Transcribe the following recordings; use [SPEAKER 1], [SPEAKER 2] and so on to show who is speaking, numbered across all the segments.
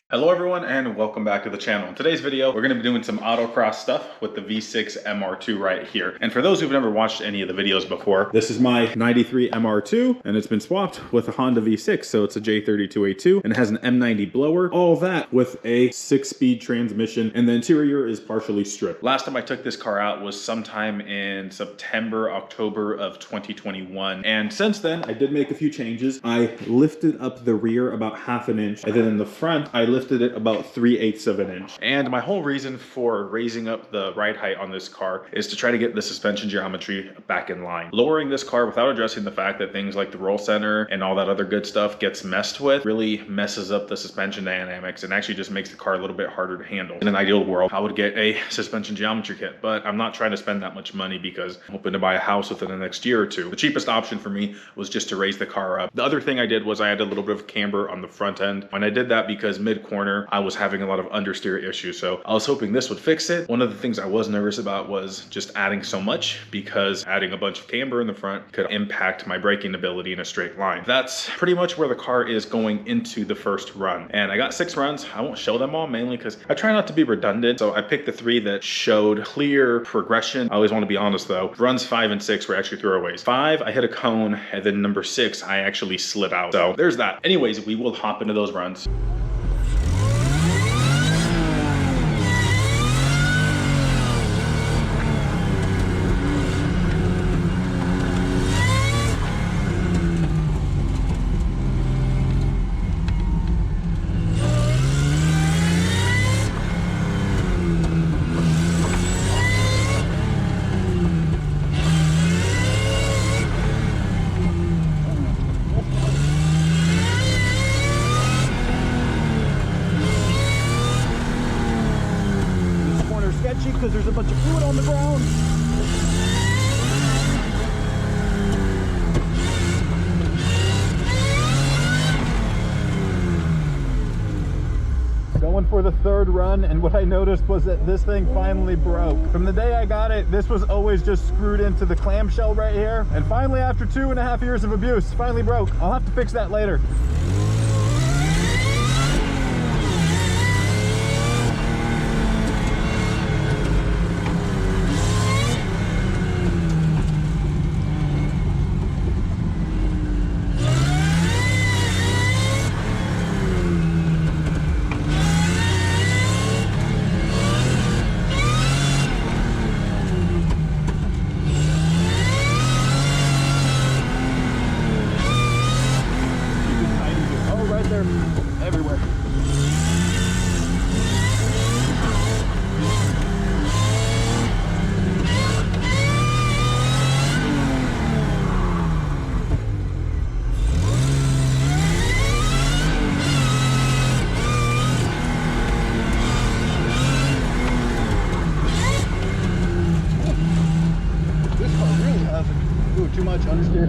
[SPEAKER 1] Hello everyone and welcome back to the channel. In today's video, we're going to be doing some autocross stuff with the V6 MR2 right here. And for those who've never watched any of the videos before, this is my 93 MR2 and it's been swapped with a Honda V6. So it's a J32A2 and it has an M90 blower. All that with a 6-speed transmission, and the interior is partially stripped. Last time I took this car out was sometime in September, October of 2021. And since then, I did make a few changes. I lifted up the rear about ½ inch, and then in the front, I lifted it about 3/8 of an inch. And my whole reason for raising up the ride height on this car is to try to get the suspension geometry back in line. Lowering this car without addressing the fact that things like the roll center and all that other good stuff gets messed with really messes up the suspension dynamics and actually just makes the car a little bit harder to handle. In an ideal world, I would get a suspension geometry kit, but I'm not trying to spend that much money because I'm hoping to buy a house within the next year or two. The cheapest option for me was just to raise the car up. The other thing I did was I had a little bit of camber on the front end. And I did that because mid-corner I was having a lot of understeer issues, so I was hoping this would fix it. One of the things I was nervous about was just adding so much, because adding a bunch of camber in the front could impact my braking ability in a straight line. That's pretty much where the car is going into the first run, and I got 6 runs. I won't show them all, mainly because I try not to be redundant, so I picked the 3 that showed clear progression. I always want to be honest though. Runs 5 and 6 were actually throwaways. 5 I hit a cone, and then number 6 I actually slid out, so there's that. Anyways, we will hop into those runs.
[SPEAKER 2] Because there's a bunch of fluid on the ground. Going for the 3rd run, and what I noticed was that this thing finally broke. From the day I got it, this was always just screwed into the clamshell right here, and finally after 2.5 years of abuse, finally broke. I'll have to fix that later. Everywhere. This car really has too much understeer.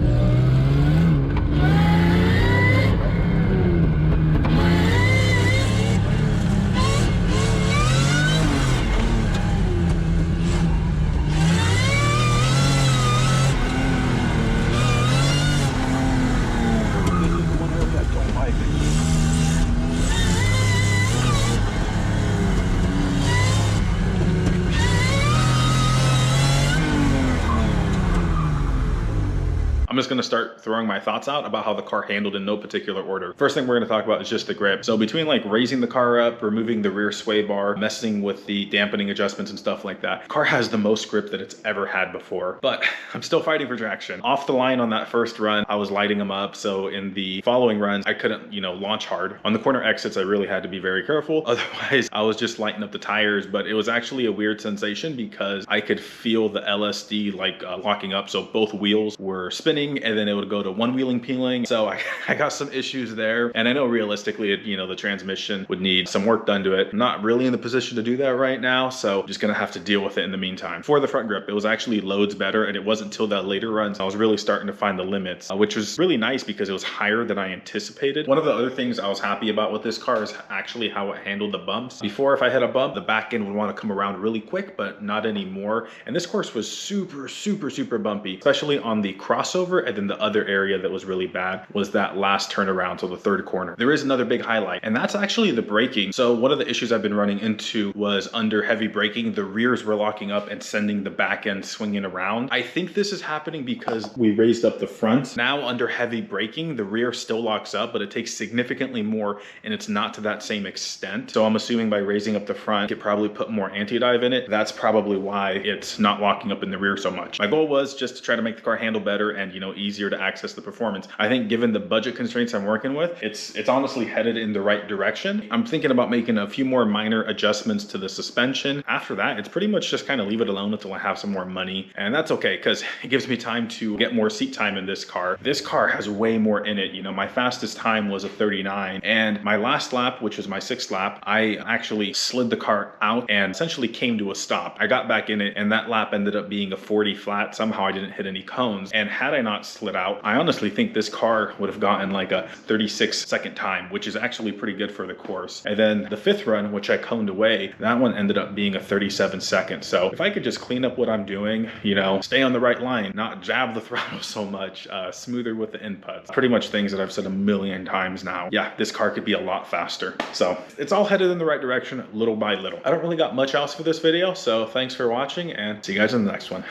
[SPEAKER 1] I'm just gonna start throwing my thoughts out about how the car handled in no particular order. First thing we're gonna talk about is just the grip. So between like raising the car up, removing the rear sway bar, messing with the dampening adjustments and stuff like that, the car has the most grip that it's ever had before. But I'm still fighting for traction. Off the line on that first run, I was lighting them up. So in the following runs, I couldn't, launch hard. On the corner exits, I really had to be very careful. Otherwise, I was just lighting up the tires, but it was actually a weird sensation because I could feel the LSD locking up. So both wheels were spinning spinning, and then it would go to one wheeling peeling. So I got some issues there. And I know realistically, you know, the transmission would need some work done to it. I'm not really in the position to do that right now, so I'm just gonna have to deal with it in the meantime. For the front grip, it was actually loads better, and it wasn't until that later runs I was really starting to find the limits, which was really nice because it was higher than I anticipated. One of the other things I was happy about with this car is actually how it handled the bumps. Before, if I hit a bump, the back end would want to come around really quick, but not anymore. And this course was super bumpy, especially on the crossover. And then the other area that was really bad was that last turnaround, so the third corner. There is another big highlight, and that's actually the braking. So one of the issues I've been running into was under heavy braking, the rears were locking up and sending the back end swinging around. I think this is happening because we raised up the front. Now under heavy braking, the rear still locks up, but it takes significantly more, and it's not to that same extent. So I'm assuming by raising up the front, it probably put more anti-dive in it. That's probably why it's not locking up in the rear so much. My goal was just to try to make the car handle better and, you know, easier to access the performance. I think given the budget constraints I'm working with, it's honestly headed in the right direction. I'm thinking about making a few more minor adjustments to the suspension. After that, it's pretty much just kind of leave it alone until I have some more money. And that's okay, because it gives me time to get more seat time in this car. This car has way more in it. You know, my fastest time was a 39, and my last lap, which was my 6th lap, I actually slid the car out and essentially came to a stop. I got back in it, and that lap ended up being a 40 flat. Somehow I didn't hit any cones, and had I not slid out, I honestly think this car would have gotten like a 36-second time, which is actually pretty good for the course. And then the 5th run, which I coned away, that one ended up being a 37 second. So if I could just clean up what I'm doing, you know, stay on the right line, not jab the throttle so much, smoother with the inputs, pretty much things that I've said a million times now. Yeah, this car could be a lot faster. So it's all headed in the right direction little by little. I don't really got much else for this video, so thanks for watching, and see you guys in the next one.